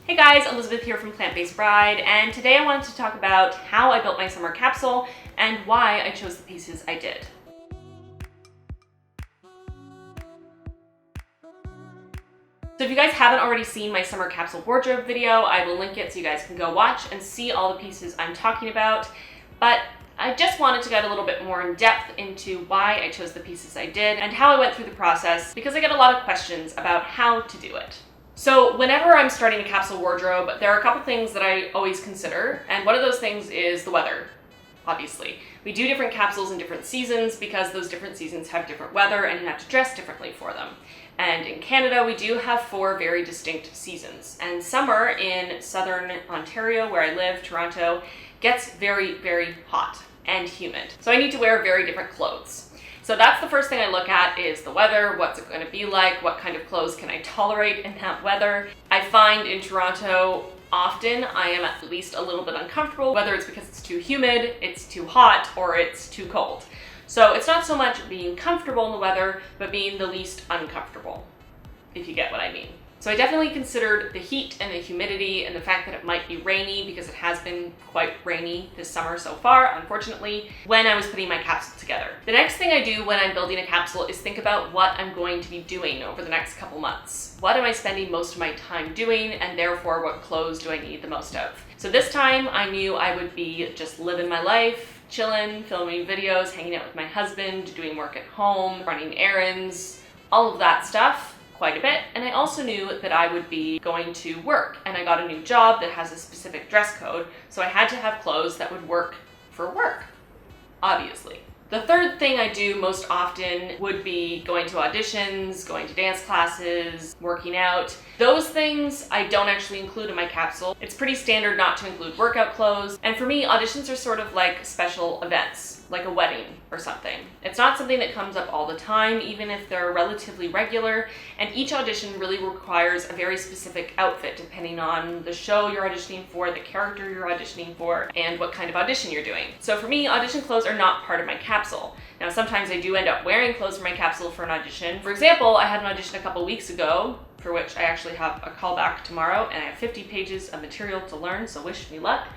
Hey guys, Elizabeth here from Plant-Based Bride, and today I wanted to talk about how I built my summer capsule and why I chose the pieces I did. So if you guys haven't already seen my summer capsule wardrobe video, I will link it so you guys can go watch and see all the pieces I'm talking about. But I just wanted to get a little bit more in depth into why I chose the pieces I did and how I went through the process, because I get a lot of questions about how to do it. So whenever I'm starting a capsule wardrobe, there are a couple things that I always consider, and one of those things is the weather, obviously. We do different capsules in different seasons because those different seasons have different weather and you have to dress differently for them. And in Canada, we do have 4 very distinct seasons. And summer in southern Ontario, where I live, Toronto, gets very, very hot and humid. So I need to wear very different clothes. So that's the first thing I look at is the weather. What's it going to be like? What kind of clothes can I tolerate in that weather? I find in Toronto, often I am at least a little bit uncomfortable, whether it's because it's too humid, it's too hot, or it's too cold. So it's not so much being comfortable in the weather, but being the least uncomfortable, if you get what I mean. So I definitely considered the heat and the humidity and the fact that it might be rainy, because it has been quite rainy this summer so far, unfortunately, when I was putting my capsule together. The next thing I do when I'm building a capsule is think about what I'm going to be doing over the next couple months. What am I spending most of my time doing, and therefore what clothes do I need the most of? So this time I knew I would be just living my life, chilling, filming videos, hanging out with my husband, doing work at home, running errands, all of that stuff. Quite a bit. And I also knew that I would be going to work, and I got a new job that has a specific dress code, so I had to have clothes that would work for work, obviously. The third thing I do most often would be going to auditions, going to dance classes, working out. Those things I don't actually include in my capsule. It's pretty standard not to include workout clothes. And for me, auditions are sort of like special events, like a wedding or something. It's not something that comes up all the time, even if they're relatively regular. And each audition really requires a very specific outfit depending on the show you're auditioning for, the character you're auditioning for, and what kind of audition you're doing. So for me, audition clothes are not part of my capsule. Now, sometimes I do end up wearing clothes for my capsule for an audition. For example, I had an audition a couple weeks ago, for which I actually have a callback tomorrow, and I have 50 pages of material to learn, so wish me luck.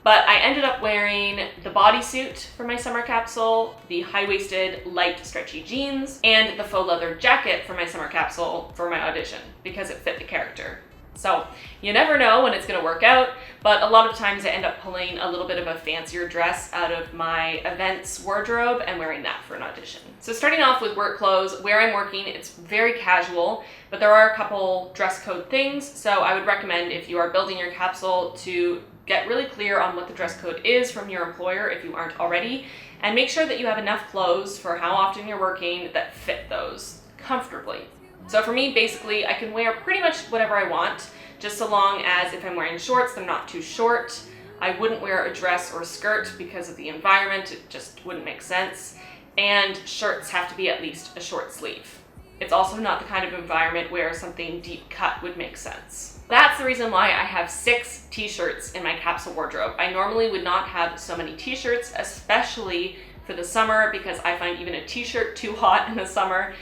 But I ended up wearing the bodysuit for my summer capsule, the high-waisted, light, stretchy jeans, and the faux leather jacket for my summer capsule for my audition, because it fit the character. So you never know when it's going to work out, but a lot of times I end up pulling a little bit of a fancier dress out of my events wardrobe and wearing that for an audition. So starting off with work clothes, where I'm working, it's very casual, but there are a couple dress code things. So I would recommend, if you are building your capsule, to get really clear on what the dress code is from your employer if you aren't already, and make sure that you have enough clothes for how often you're working that fit those comfortably. So for me, basically, I can wear pretty much whatever I want, just so long as if I'm wearing shorts, they're not too short. I wouldn't wear a dress or skirt because of the environment, it just wouldn't make sense. And shirts have to be at least a short sleeve. It's also not the kind of environment where something deep cut would make sense. That's the reason why I have 6 t-shirts in my capsule wardrobe. I normally would not have so many t-shirts, especially for the summer, because I find even a t-shirt too hot in the summer.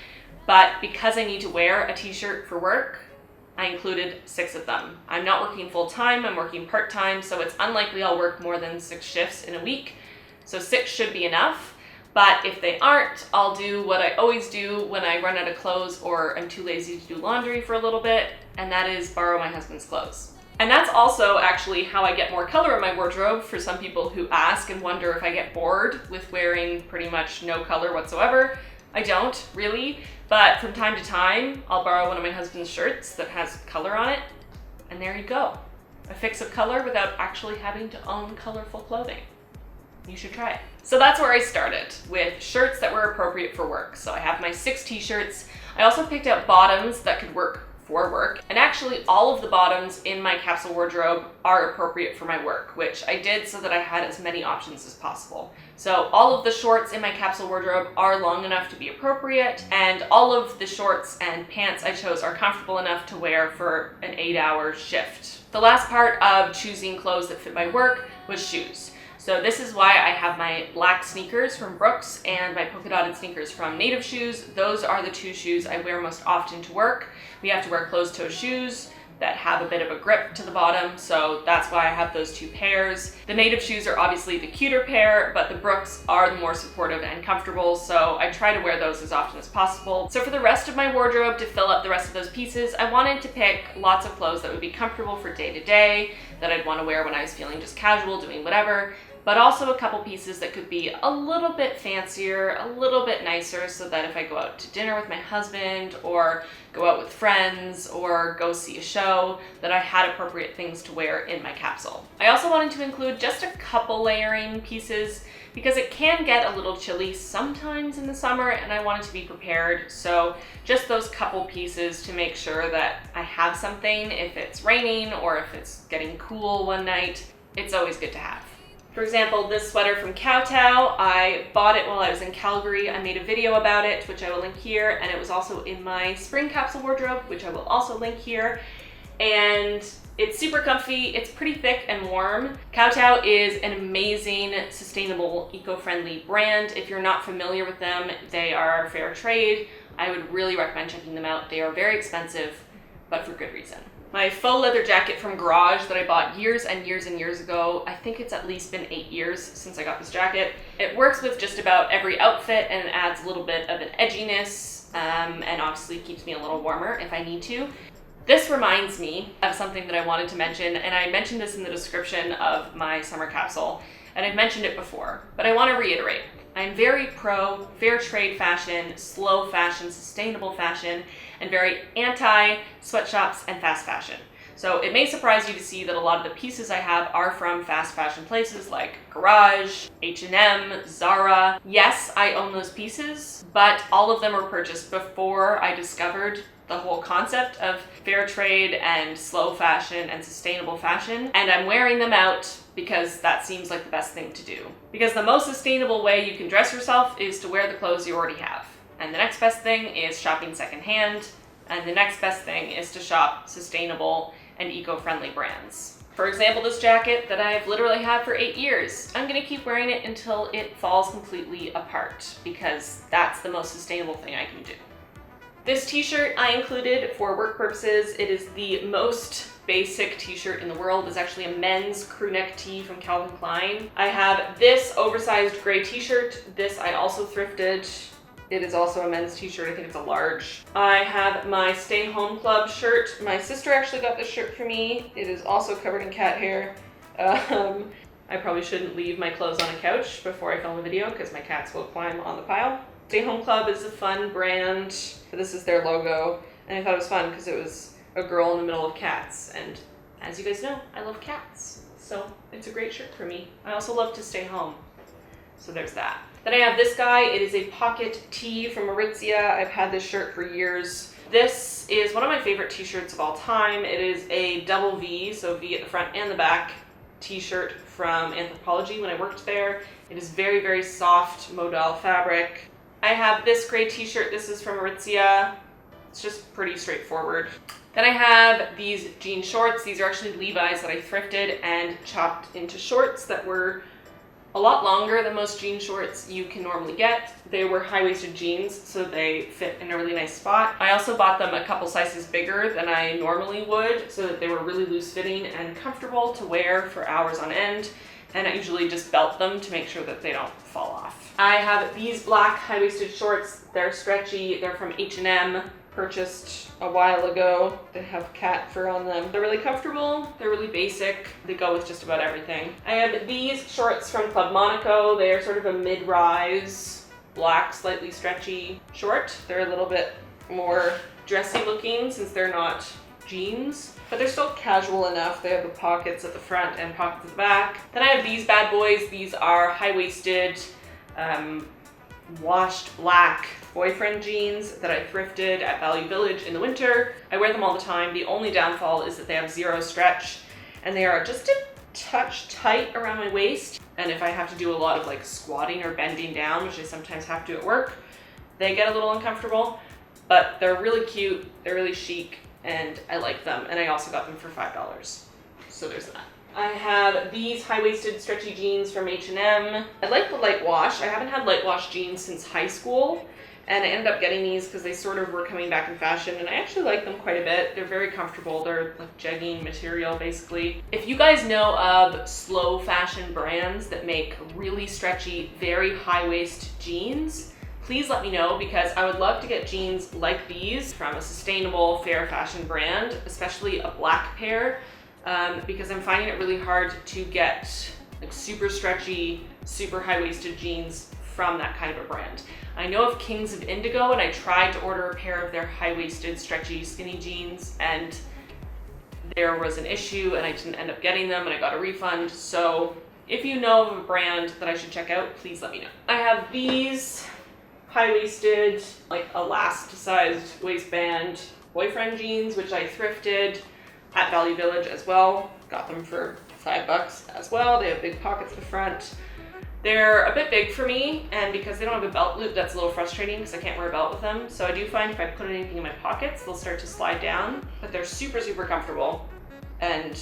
But because I need to wear a t-shirt for work, I included 6 of them. I'm not working full-time, I'm working part-time, so it's unlikely I'll work more than 6 shifts in a week. So 6 should be enough. But if they aren't, I'll do what I always do when I run out of clothes or I'm too lazy to do laundry for a little bit, and that is borrow my husband's clothes. And that's also actually how I get more color in my wardrobe, for some people who ask and wonder if I get bored with wearing pretty much no color whatsoever. I don't, really, but from time to time, I'll borrow one of my husband's shirts that has color on it, and there you go. A fix of color without actually having to own colorful clothing. You should try it. So that's where I started, with shirts that were appropriate for work. So I have my 6 t-shirts. I also picked out bottoms that could work for work. And actually all of the bottoms in my capsule wardrobe are appropriate for my work, which I did so that I had as many options as possible. So all of the shorts in my capsule wardrobe are long enough to be appropriate, and all of the shorts and pants I chose are comfortable enough to wear for an 8-hour shift. The last part of choosing clothes that fit my work was shoes. So this is why I have my black sneakers from Brooks and my polka dotted sneakers from Native Shoes. Those are the 2 shoes I wear most often to work. We have to wear closed-toe shoes, that have a bit of a grip to the bottom, so that's why I have those two pairs. The native shoes are obviously the cuter pair, but the Brooks are the more supportive and comfortable, so I try to wear those as often as possible. So for the rest of my wardrobe, to fill up the rest of those pieces, I wanted to pick lots of clothes that would be comfortable for day to day, that I'd want to wear when I was feeling just casual, doing whatever, but also a couple pieces that could be a little bit fancier, a little bit nicer, so that if I go out to dinner with my husband or go out with friends or go see a show, that I had appropriate things to wear in my capsule. I also wanted to include just a couple layering pieces because it can get a little chilly sometimes in the summer and I wanted to be prepared. So just those couple pieces to make sure that I have something if it's raining or if it's getting cool one night. It's always good to have. For example, this sweater from Kowtow, I bought it while I was in Calgary. I made a video about it, which I will link here, and it was also in my spring capsule wardrobe, which I will also link here. And it's super comfy, it's pretty thick and warm. Kowtow is an amazing, sustainable, eco-friendly brand. If you're not familiar with them, they are fair trade. I would really recommend checking them out. They are very expensive, but for good reason. My faux leather jacket from Garage that I bought years and years and years ago. I think it's at least been 8 years since I got this jacket. It works with just about every outfit and it adds a little bit of an edginess and obviously keeps me a little warmer if I need to. This reminds me of something that I wanted to mention, and I mentioned this in the description of my summer capsule, and I've mentioned it before, but I want to reiterate. I'm very pro fair trade fashion, slow fashion, sustainable fashion, and very anti sweatshops and fast fashion. So it may surprise you to see that a lot of the pieces I have are from fast fashion places like Garage, H&M, Zara. Yes, I own those pieces, but all of them were purchased before I discovered the whole concept of fair trade and slow fashion and sustainable fashion, and I'm wearing them out because that seems like the best thing to do. Because the most sustainable way you can dress yourself is to wear the clothes you already have. And the next best thing is shopping secondhand, and the next best thing is to shop sustainable and eco-friendly brands. For example, this jacket that I've literally had for 8 years, I'm gonna keep wearing it until it falls completely apart because that's the most sustainable thing I can do. This t-shirt I included for work purposes. It is the most basic t-shirt in the world. It's actually a men's crew neck tee from Calvin Klein. I have this oversized gray t-shirt. This I also thrifted. It is also a men's t-shirt. I think it's a large. I have my Stay Home Club shirt. My sister actually got this shirt for me. It is also covered in cat hair. I probably shouldn't leave my clothes on a couch before I film a video because my cats will climb on the pile. Stay Home Club is a fun brand. This is their logo, and I thought it was fun because it was a girl in the middle of cats, and as you guys know, I love cats, so it's a great shirt for me. I also love to stay home, so there's that. Then I have this guy. It is a pocket tee from Aritzia. I've had this shirt for years. This is one of my favorite t-shirts of all time. It is a double V, so V at the front and the back, t-shirt from Anthropologie when I worked there. It is very, very soft modal fabric. I have this gray t-shirt. This is from Aritzia. It's just pretty straightforward. Then I have these jean shorts. These are actually Levi's that I thrifted and chopped into shorts that were a lot longer than most jean shorts you can normally get. They were high-waisted jeans, so they fit in a really nice spot. I also bought them a couple sizes bigger than I normally would so that they were really loose-fitting and comfortable to wear for hours on end. And I usually just belt them to make sure that they don't fall off. I have these black high-waisted shorts. They're stretchy. They're from H&M, purchased a while ago. They have cat fur on them. They're really comfortable. They're really basic. They go with just about everything. I have these shorts from Club Monaco. They are sort of a mid-rise, black, slightly stretchy short. They're a little bit more dressy looking since they're not jeans, but they're still casual enough. They have the pockets at the front and pockets at the back. Then I have these bad boys. These are high-waisted, washed black boyfriend jeans that I thrifted at Value Village in the winter. I wear them all the time. The only downfall is that they have zero stretch and they are just a touch tight around my waist. And if I have to do a lot of like squatting or bending down, which I sometimes have to at work, they get a little uncomfortable, but they're really cute. They're really chic. And I like them, and I also got them for $5. So there's that. I have these high-waisted stretchy jeans from H&M. I like the light wash. I haven't had light wash jeans since high school, And I ended up getting these because they sort of were coming back in fashion, and I actually like them quite a bit. They're very comfortable. They're like jegging material, basically. If you guys know of slow fashion brands that make really stretchy, very high-waist jeans, please let me know, because I would love to get jeans like these from a sustainable, fair fashion brand, especially a black pair, because I'm finding it really hard to get like super stretchy, super high-waisted jeans from that kind of a brand. I know of Kings of Indigo, and I tried to order a pair of their high-waisted, stretchy, skinny jeans, and there was an issue, and I didn't end up getting them, and I got a refund. So if you know of a brand that I should check out, please let me know. I have these high-waisted, like elasticized waistband boyfriend jeans, which I thrifted at Value Village as well. Got them for $5 as well. They have big pockets at the front. They're a bit big for me, and because they don't have a belt loop, that's a little frustrating because I can't wear a belt with them. So I do find if I put anything in my pockets, they'll start to slide down, but they're super, super comfortable, and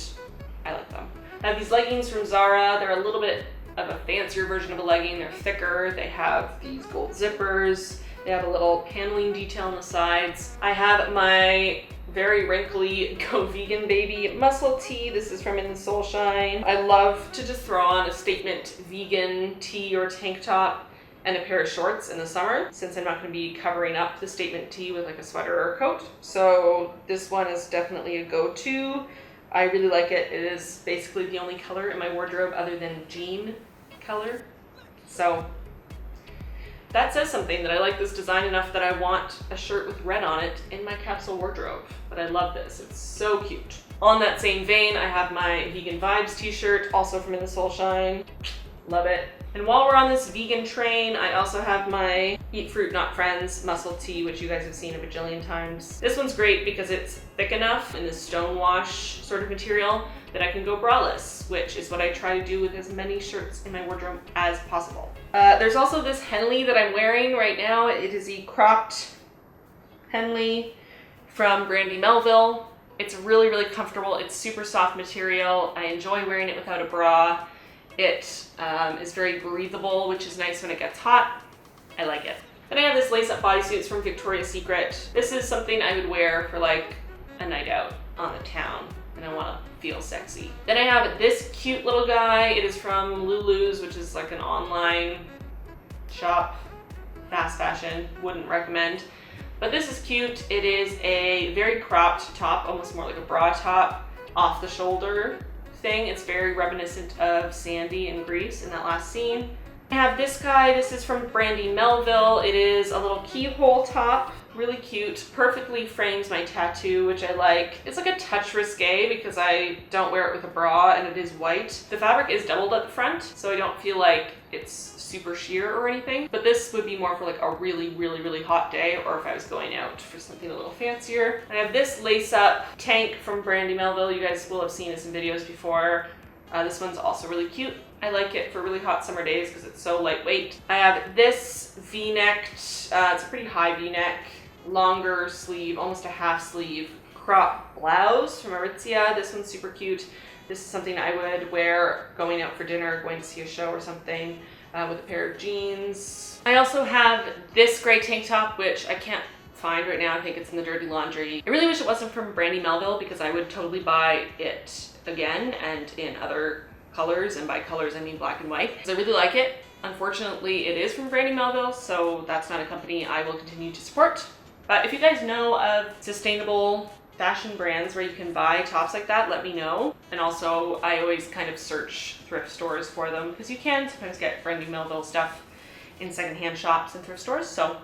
I like them. I have these leggings from Zara. They're a little bit of a fancier version of a legging. They're thicker. They have these gold zippers. They have a little paneling detail on the sides. I have my very wrinkly Go Vegan Baby muscle tee. This is from In the Soul Shine. I love to just throw on a statement vegan tee or tank top and a pair of shorts in the summer, since I'm not going to be covering up the statement tee with like a sweater or a coat. So this one is definitely a go-to. I really like it. It is basically the only color in my wardrobe other than jean color. So that says something, that I like this design enough that I want a shirt with red on it in my capsule wardrobe. But I love this, it's so cute. On that same vein, I have my Vegan Vibes t-shirt, also from In the Soul Shine. Love it. And while we're on this vegan train, I also have my Eat Fruit Not Friends muscle tee, which you guys have seen a bajillion times. This one's great because it's thick enough in this stone wash sort of material that I can go braless, which is what I try to do with as many shirts in my wardrobe as possible. There's also this Henley that I'm wearing right now. It is a cropped Henley from Brandy Melville. It's really, really comfortable. It's super soft material. I enjoy wearing it without a bra. It is very breathable, which is nice when it gets hot. I like it. Then I have this lace-up bodysuit from Victoria's Secret. This is something I would wear for like a night out on the town, and I want to feel sexy. Then I have this cute little guy. It is from Lulu's, which is like an online shop, fast fashion, wouldn't recommend. But this is cute. It is a very cropped top, almost more like a bra top, off the shoulder thing. It's very reminiscent of Sandy in Grease in that last scene. I have this guy. This is from Brandy Melville. It is a little keyhole top, really cute, perfectly frames my tattoo, which I like. It's like a touch risque because I don't wear it with a bra and it is white. The fabric is doubled at the front, so I don't feel like it's super sheer or anything, but this would be more for like a really, really, really hot day, or if I was going out for something a little fancier. I have this lace-up tank from Brandy Melville. You guys will have seen this in videos before. This one's also really cute. I like it for really hot summer days because it's so lightweight. I have this V-necked, it's a pretty high V-neck, longer sleeve, almost a half sleeve crop blouse from Aritzia. This one's super cute. This is something I would wear going out for dinner, going to see a show or something, with a pair of jeans. I also have this gray tank top, which I can't find right now. I think it's in the dirty laundry. I really wish it wasn't from Brandy Melville because I would totally buy it again and in other colors, and by colors I mean black and white, because I really like it. Unfortunately, it is from Brandy Melville, so that's not a company I will continue to support. But if you guys know of sustainable fashion brands where you can buy tops like that, let me know. And also, I always kind of search thrift stores for them because you can sometimes get Brandy Melville stuff in secondhand shops and thrift stores, so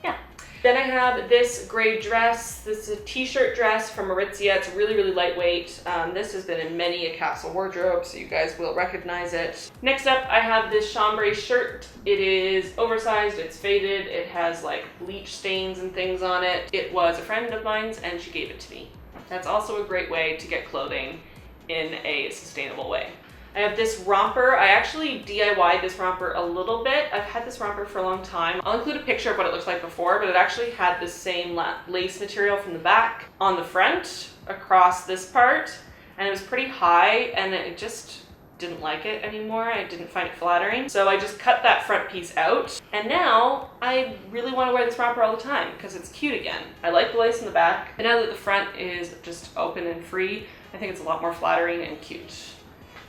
yeah. Then I have this gray dress. This is a t-shirt dress from Aritzia. It's really, really lightweight. This has been in many a capsule wardrobe, so you guys will recognize it. Next up, I have this chambray shirt. It is oversized, it's faded, it has like bleach stains and things on it. It was a friend of mine's and she gave it to me. That's also a great way to get clothing in a sustainable way. I have this romper. I actually DIY'd this romper a little bit. I've had this romper for a long time. I'll include a picture of what it looked like before, but it actually had the same lace material from the back on the front across this part, and it was pretty high, and it just didn't like it anymore. I didn't find it flattering. So I just cut that front piece out. And now I really want to wear this romper all the time because it's cute again. I like the lace in the back. And now that the front is just open and free, I think it's a lot more flattering and cute.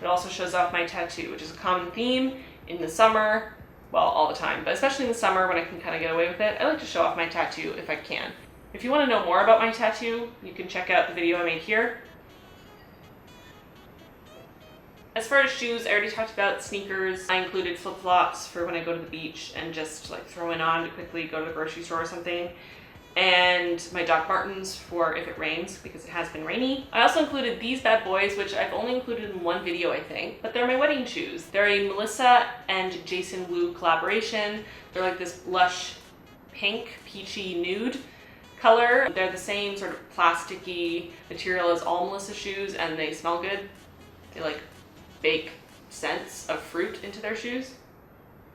It also shows off my tattoo, which is a common theme in the summer. Well, all the time, but especially in the summer when I can kind of get away with it. I like to show off my tattoo if I can. If you want to know more about my tattoo, you can check out the video I made here. As far as shoes, I already talked about sneakers. I included flip-flops for when I go to the beach and just like throw it on to quickly go to the grocery store or something. And my Doc Martens for if it rains, because it has been rainy. I also included these bad boys, which I've only included in one video, I think, but they're my wedding shoes. They're a Melissa and Jason Wu collaboration. They're like this lush pink, peachy nude color. They're the same sort of plasticky material as all Melissa shoes, and they smell good. They like bake scents of fruit into their shoes.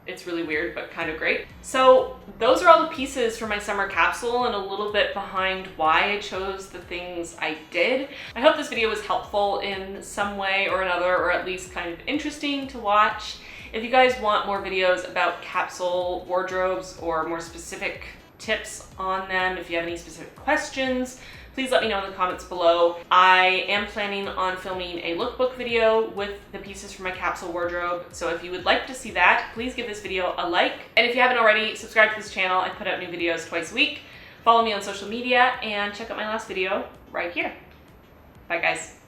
It's really weird, but kind of great. So those are all the pieces for my summer capsule and a little bit behind why I chose the things I did. I hope this video was helpful in some way or another, or at least kind of interesting to watch. If you guys want more videos about capsule wardrobes or more specific tips on them, if you have any specific questions, please let me know in the comments below. I am planning on filming a lookbook video with the pieces from my capsule wardrobe, so if you would like to see that, please give this video a like. And if you haven't already, subscribe to this channel. I put out new videos twice a week. Follow me on social media and check out my last video right here. Bye guys.